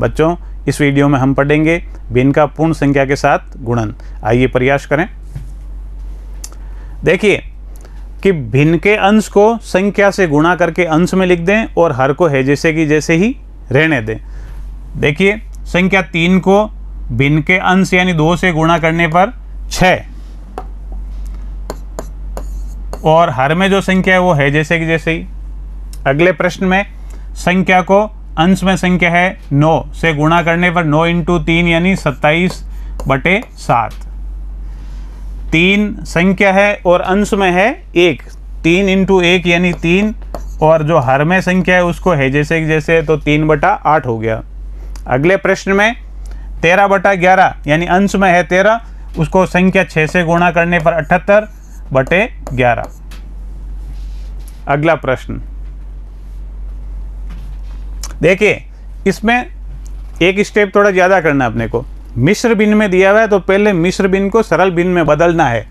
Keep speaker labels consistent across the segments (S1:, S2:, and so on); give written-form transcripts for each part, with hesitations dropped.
S1: बच्चों इस वीडियो में हम पढ़ेंगे भिन्न का पूर्ण संख्या के साथ गुणन। आइए प्रयास करें। देखिए कि भिन्न के अंश को संख्या से गुणा करके अंश में लिख दें और हर को है जैसे कि जैसे ही रहने दें। देखिए संख्या 3 को भिन्न के अंश यानी 2 से गुणा करने पर 6 और हर में जो संख्या है वो है जैसे कि जैसे ही। अगले प्रश्न में संख्या को अंश में संख्या है 9 से गुणा करने पर 9 इंटू 3 यानी 27/7। 3 संख्या है और अंश में है 1, 3 इंटू 1 यानी 3 और जो हर में संख्या है उसको है जैसे कि जैसे तो 3/8 हो गया। अगले प्रश्न में 13/11 यानी अंश में है 13, उसको संख्या 6 से गुणा करने पर 78/11। अगला प्रश्न देखिए, इसमें एक स्टेप थोड़ा ज़्यादा करना है अपने को। मिश्र भिन्न में दिया हुआ है तो पहले मिश्र भिन्न को सरल भिन्न में बदलना है।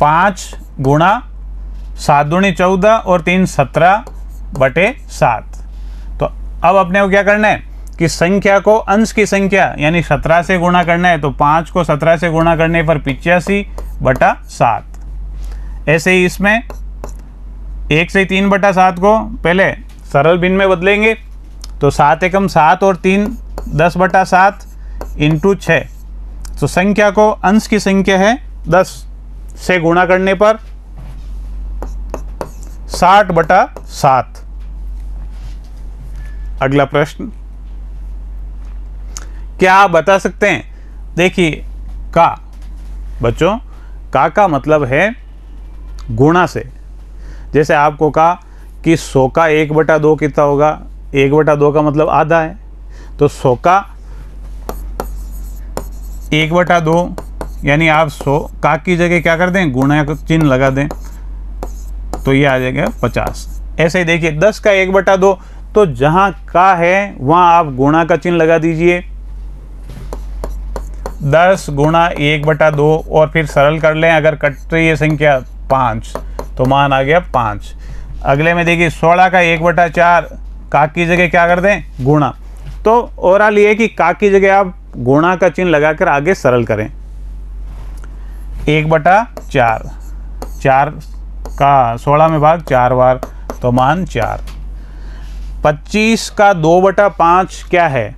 S1: 5 गुणा 7 दूनी 14 और 3 17/7। तो अब अपने को क्या करना है कि संख्या को अंश की संख्या यानी 17 से गुणा करना है। तो 5 को 17 से गुणा करने पर 85/7। ऐसे ही इसमें 1 से 3/7 को पहले सरल भिन्न में बदलेंगे। तो 7 एकम 7 और 3 10/7 इंटू 6। तो संख्या को अंश की संख्या है 10 से गुणा करने पर 60/7। अगला प्रश्न, क्या आप बता सकते हैं? देखिए का बच्चों का मतलब है गुणा से। जैसे आपको कहा कि 100 का 1/2 कितना होगा? 1/2 का मतलब आधा है। तो 100 का 1/2 यानी आप 100 का की जगह क्या कर दें? गुणा का चिन्ह लगा दें तो ये आ जाएगा 50। ऐसे ही देखिए 10 का 1/2 तो जहाँ का है वहाँ आप गुणा का चिन्ह लगा दीजिए। 10 गुणा 1/2 और फिर सरल कर लें। अगर कट रही है संख्या 5 तो मान आ गया 5। अगले में देखिए 16 का 1/4 का की जगह क्या कर दें? गुणा। तो ओवरऑल ये कि का की जगह आप गुणा का चिन्ह लगाकर आगे सरल करें। 1/4 4 का 16 में भाग 4 बार तो मान 4। 25 का 2/5 क्या है?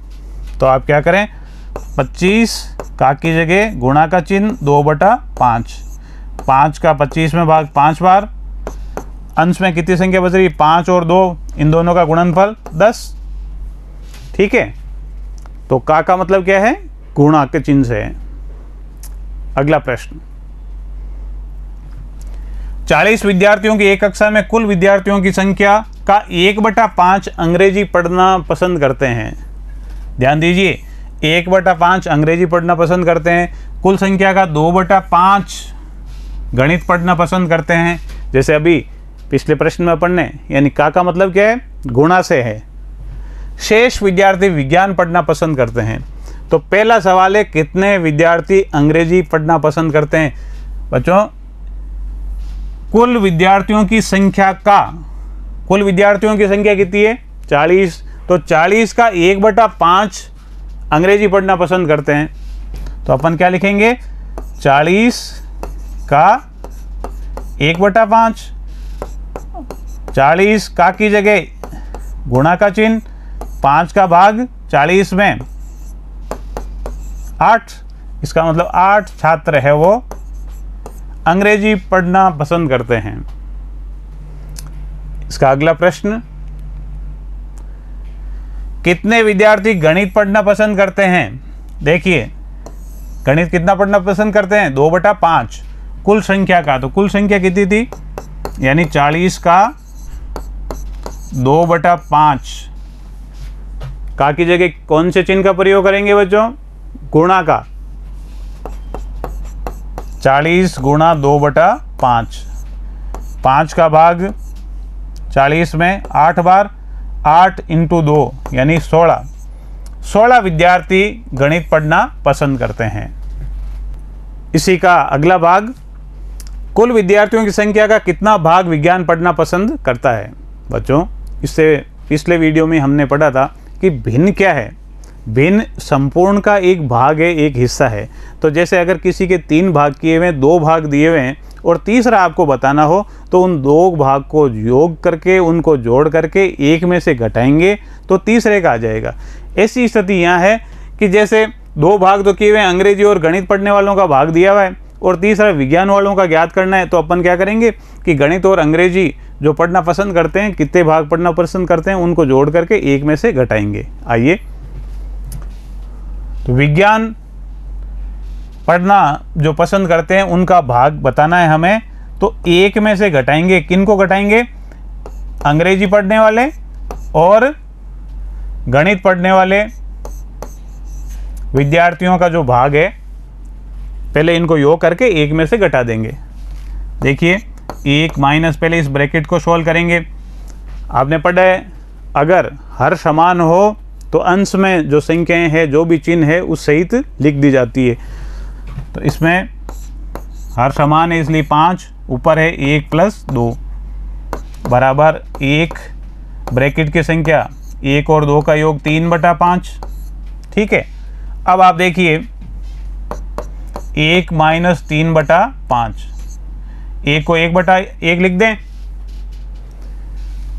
S1: तो आप क्या करें? 25 का की जगह गुणा का चिन्ह 2/5। 5 का 25 में भाग 5 बार। अंश में कितनी संख्या बच रही? 5 और 2, इन दोनों का गुणनफल 10। ठीक है, तो का मतलब क्या है? गुणा के चिन्ह से है। अगला प्रश्न, 40 विद्यार्थियों की एक कक्षा में कुल विद्यार्थियों की संख्या का 1/5 अंग्रेजी पढ़ना पसंद करते हैं। ध्यान दीजिए 1/5 अंग्रेजी पढ़ना पसंद करते हैं। कुल संख्या का 2/5 गणित पढ़ना पसंद करते हैं। जैसे अभी पिछले प्रश्न में पढ़ने, यानी का मतलब क्या है? गुणा से है। शेष विद्यार्थी विज्ञान पढ़ना पसंद करते हैं। तो पहला सवाल है कितने विद्यार्थी अंग्रेजी पढ़ना पसंद करते हैं? बच्चों कुल विद्यार्थियों की संख्या का, कुल विद्यार्थियों की संख्या कितनी है? 40। तो 40 का 1/5 अंग्रेजी पढ़ना पसंद करते हैं। तो अपन क्या लिखेंगे? 40 का 1/5। 40 का की जगह गुणा का चिन्ह, 5 का भाग 40 में 8। इसका मतलब 8 छात्र है वो अंग्रेजी पढ़ना पसंद करते हैं। इसका अगला प्रश्न, कितने विद्यार्थी गणित पढ़ना पसंद करते हैं? देखिए गणित कितना पढ़ना पसंद करते हैं? 2/5 कुल संख्या का। तो कुल संख्या कितनी थी? यानी 40 का 2/5। का की जगह कौन से चिन्ह का प्रयोग करेंगे बच्चों? गुणा का। 40 गुणा 2/5। 5 का भाग 40 में 8 बार। 8 इंटू 2 यानी 16। 16 विद्यार्थी गणित पढ़ना पसंद करते हैं। इसी का अगला भाग, कुल विद्यार्थियों की संख्या का कितना भाग विज्ञान पढ़ना पसंद करता है? बच्चों इससे पिछले वीडियो में हमने पढ़ा था कि भिन्न क्या है। भिन्न संपूर्ण का एक भाग है, एक हिस्सा है। तो जैसे अगर किसी के 3 भाग किए हुए हैं, 2 भाग दिए हुए हैं और तीसरा आपको बताना हो तो उन 2 भाग को योग करके उनको जोड़ करके 1 में से घटाएंगे तो तीसरे का आ जाएगा। ऐसी स्थिति यहाँ है कि जैसे 2 भाग तो किए हुए हैं, अंग्रेजी और गणित पढ़ने वालों का भाग दिया हुआ है और तीसरा विज्ञान वालों का ज्ञात करना है। तो अपन क्या करेंगे कि गणित और अंग्रेजी जो पढ़ना पसंद करते हैं, कितने भाग पढ़ना पसंद करते हैं, उनको जोड़ करके 1 में से घटाएंगे। आइए, तो विज्ञान पढ़ना जो पसंद करते हैं उनका भाग बताना है हमें। तो 1 में से घटाएंगे, किन को घटाएंगे? अंग्रेजी पढ़ने वाले और गणित पढ़ने वाले विद्यार्थियों का जो भाग है, पहले इनको योग करके 1 में से घटा देंगे। देखिए 1 माइनस, पहले इस ब्रैकेट को सॉल्व करेंगे। आपने पढ़ा है अगर हर समान हो तो अंश में जो संख्याएं हैं, जो भी चिन्ह है उस सहित लिख दी जाती है। तो इसमें हर समान है इसलिए 5, ऊपर है 1 + 2 बराबर 1, ब्रैकेट की संख्या 1 और 2 का योग 3/5। ठीक है, अब आप देखिए 1 - 3/5, 1 को 1/1 लिख दें,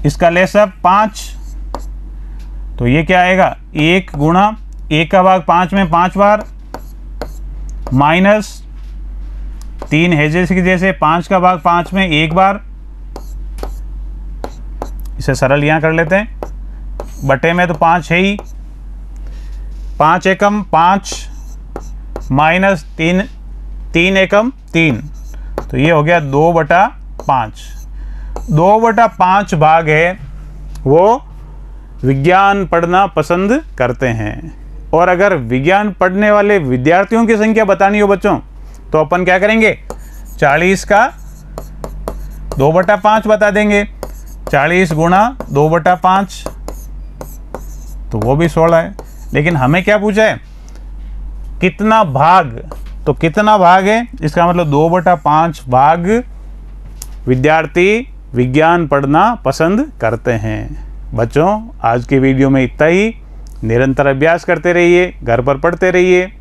S1: इसका लेसअप 5। तो ये क्या आएगा? 1 गुणा 1 का भाग 5 में 5 बार माइनस 3 है जैसे 5 का भाग 5 में 1 बार। इसे सरल यहाँ कर लेते हैं, बटे में तो 5 है ही, 5 एकम 5 माइनस 3 एकम 3, तो ये हो गया 2/5। 2/5 भाग है वो विज्ञान पढ़ना पसंद करते हैं। और अगर विज्ञान पढ़ने वाले विद्यार्थियों की संख्या बतानी हो बच्चों, तो अपन क्या करेंगे? 40 का 2/5 बता देंगे। 40 गुणा 2/5 तो वो भी 16 है। लेकिन हमें क्या पूछा है? कितना भाग? तो कितना भाग है, इसका मतलब 2/5 भाग विद्यार्थी विज्ञान पढ़ना पसंद करते हैं। बच्चों, आज की वीडियो में इतना ही। निरंतर अभ्यास करते रहिए, घर पर पढ़ते रहिए।